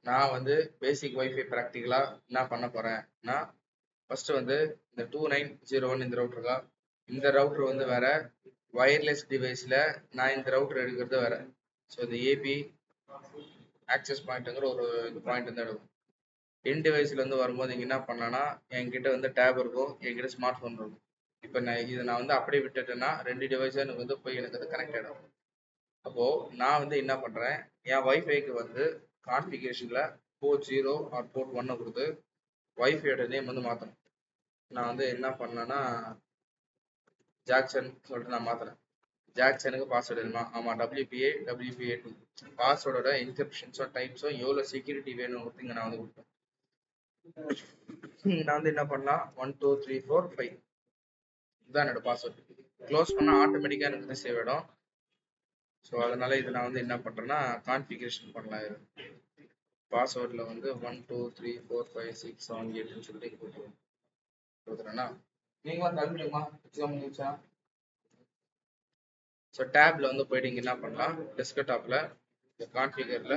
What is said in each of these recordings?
நான் வந்து பேசிக் வைஃபை ப்ராக்டிக்கலா என்ன பண்ண போறேன்னா, ஃபர்ஸ்ட் வந்து இந்த 2901 இந்த ரவுட்டர் இருக்கா, இந்த ரவுட்டர் வந்து வேற, வயர்லெஸ் டிவைஸ்ல நான் இந்த ரவுட்டர் எடுக்கிறது வேற. ஸோ இந்த ஏபி ஆக்சஸ் பாயிண்ட்டுங்கிற ஒரு பாயிண்ட் வந்து எடுக்கும். என் டிவைஸ்ல இருந்து வரும்போது இங்க என்ன பண்ணலாம்னா, என்கிட்ட வந்து டேப் இருக்கும், என்கிட்ட ஸ்மார்ட் ஃபோன் இருக்கும். இப்போ நான் வந்து அப்படியே விட்டுட்டேன்னா 2 டிவைஸும் எனக்கு வந்து போய் எனக்கு அது கனெக்ட் ஆகிடும். அப்போ நான் வந்து என்ன பண்றேன், என் வைஃபைக்கு வந்து கான்ஃபிகரேஷன்ல போர்ட் 0 ஆர் போர்ட் 1 கொடுத்து வைஃபையோட நேம் வந்து மாற்றணும். நான் வந்து என்ன பண்ணேன்னா ஜாக்சன் சொல்லிட்டு நான் மாத்துறேன். ஜாக்சனுக்கு பாஸ்வேர்டு வேணுமா? ஆமா, WPA2 பாஸ்வேர்டோட இன்கிரிப்ஷன்ஸோ டைப்ஸோ எவ்வளோ செக்யூரிட்டி வேணும் இங்க நான் வந்து கொடுப்பேன். நான் வந்து என்ன பண்ணலாம், 1 2 3 4 5 இதுதான் என்னோட பாஸ்வேர்டு. க்ளோஸ் பண்ணா ஆட்டோமேட்டிக்கா எனக்கு வந்து சேவ் ஆயிடும். ஸோ அதனால இது நான் வந்து என்ன பண்றேன்னா கான்ஃபிகரேஷன் பண்ணலாம். இது பாஸ்வேர்டில் வந்து 1 2 3 4 5 6 7 8 சொல்லி கொடுத்துறேன்னா நீங்களும் தள்ளிடுமா எக்ஸாம் முடிச்சா. ஸோ டேப்ல வந்து போயிட்டு இங்க என்ன பண்ணலாம், டெஸ்க்டாப்ல கான்ஃபிகர்ல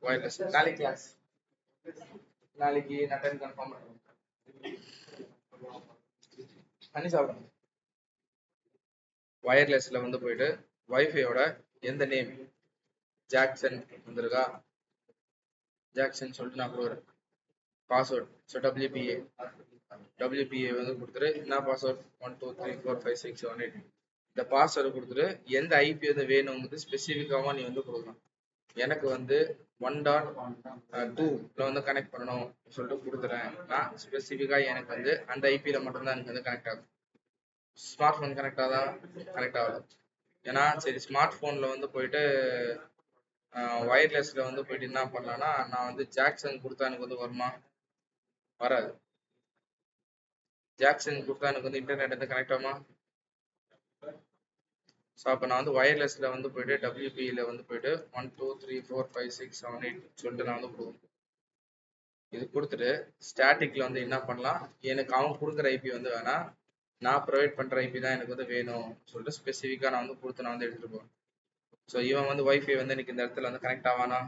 வயர்லெஸ் நாளைக்கு கிளாஸ், நாளைக்கு நான் டைம் கன்ஃபார்ம் பண்ணுறேன். தண்ணி சாப்பிடுங்க. வயர்லெஸ்ல வந்து போயிட்டு வைஃபையோட எந்த நேம் ஜாக்சன் வந்துருக்கா, ஜாக்சன் சொல்லிட்டு நான் கொடுக்குறேன் பாஸ்வேர்ட். ஸோ WPA வந்து கொடுத்துரு. என்ன பாஸ்வேர்ட் 1 2 3 4 5 6 7 8 இந்த பாஸ்வேர்டு கொடுத்துட்டு எந்த ஐபி வந்து வேணுங்கிறது ஸ்பெசிஃபிக்காக நீ வந்து கொடுக்கலாம். எனக்கு வந்து 1.2ல வந்து கனெக்ட் பண்ணணும் சொல்லிட்டு கொடுத்துறேன். நான் ஸ்பெசிஃபிக்காக எனக்கு வந்து அந்த ஐபியில் மட்டும்தான் எனக்கு வந்து கனெக்ட் ஆகும். ஸ்மார்ட் ஃபோன் கனெக்ட் ஆகுதா? கனெக்ட் ஆகல. ஏன்னா சரி ஸ்மார்ட் ஃபோனில் வந்து போயிட்டு வயர்லெஸ்ல வந்து போயிட்டு என்ன பண்ணலாம்னா, நான் வந்து ஜாக்சன் கொடுத்தா எனக்கு வந்து வருமா? வராது. ஜாக்சன் கொடுத்தா எனக்கு வந்து இன்டர்நெட் வந்து கனெக்ட் ஆகுமா? ஸோ அப்போ நான் வந்து வயர்லெஸ்ல வந்து போயிட்டு WPல வந்து போயிட்டு 1 2 3 4 5 6 7 8 சொல்லிட்டு நான் வந்து கொடுக்கணும். இது கொடுத்துட்டு ஸ்டாட்டிக்ல வந்து என்ன பண்ணலாம், எனக்கு அவன் கொடுக்குற ஐபி வந்து வேணாம், நான் ப்ரொவைட் பண்ற ஐபி தான் எனக்கு வந்து வேணும் சொல்லிட்டு ஸ்பெசிஃபிக்கா நான் வந்து கொடுத்து நான் வந்து எடுத்துட்டு போவேன். ஸோ இவன் வந்து வைஃபை வந்து எனக்கு இந்த இடத்துல வந்து கனெக்ட் ஆவானா?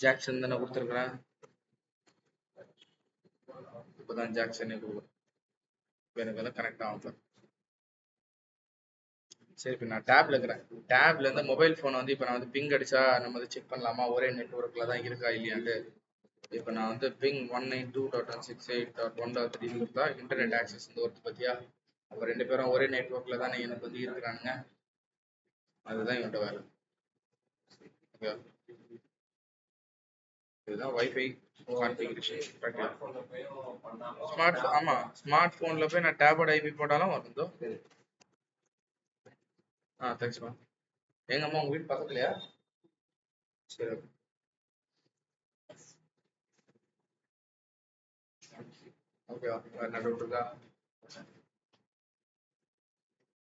ஜாக்சன் தானே கொடுத்துருக்குறேன். இப்போதான் ஜாக்சனே கொடுக்குறேன். எனக்கு வந்து கனெக்ட் ஆகும். சரி இப்போ நான் டேப்ல இருக்கிறேன். டேப்ல இருந்து மொபைல் ஃபோன் வந்து இப்போ நான் வந்து பிங் அடிச்சா நம்ம வந்து செக் பண்ணலாமா ஒரே நெட்ஒர்க்ல தான் இருக்கா இல்லையாண்டு. இப்போ நான் வந்து பிங் 192.168.1.3 கொடுத்தா இன்டர்நெட் ஆக்சஸ் வந்து ஒருத்து பத்தியா. அப்போ 2 பேரும் ஒரே நெட்ஒர்க்ல தான் எனக்கு வந்து இருக்கிறானுங்க. அதுதான் இவன்ட்ட வேலை. ஓகே, இதுதான் வைஃபை கான்ஃபிகரேஷன். ஸ்மார்ட் போன்ல போய் நான் டேபோட ஐபி போட்டாலும் வருதோ. தேங்க்ஸ்மா. எங்க அம்மா உங்க வீட்டு பக்கத்துலயா? சரி, ஓகே. வேற என்ன டவுட் இருக்கா?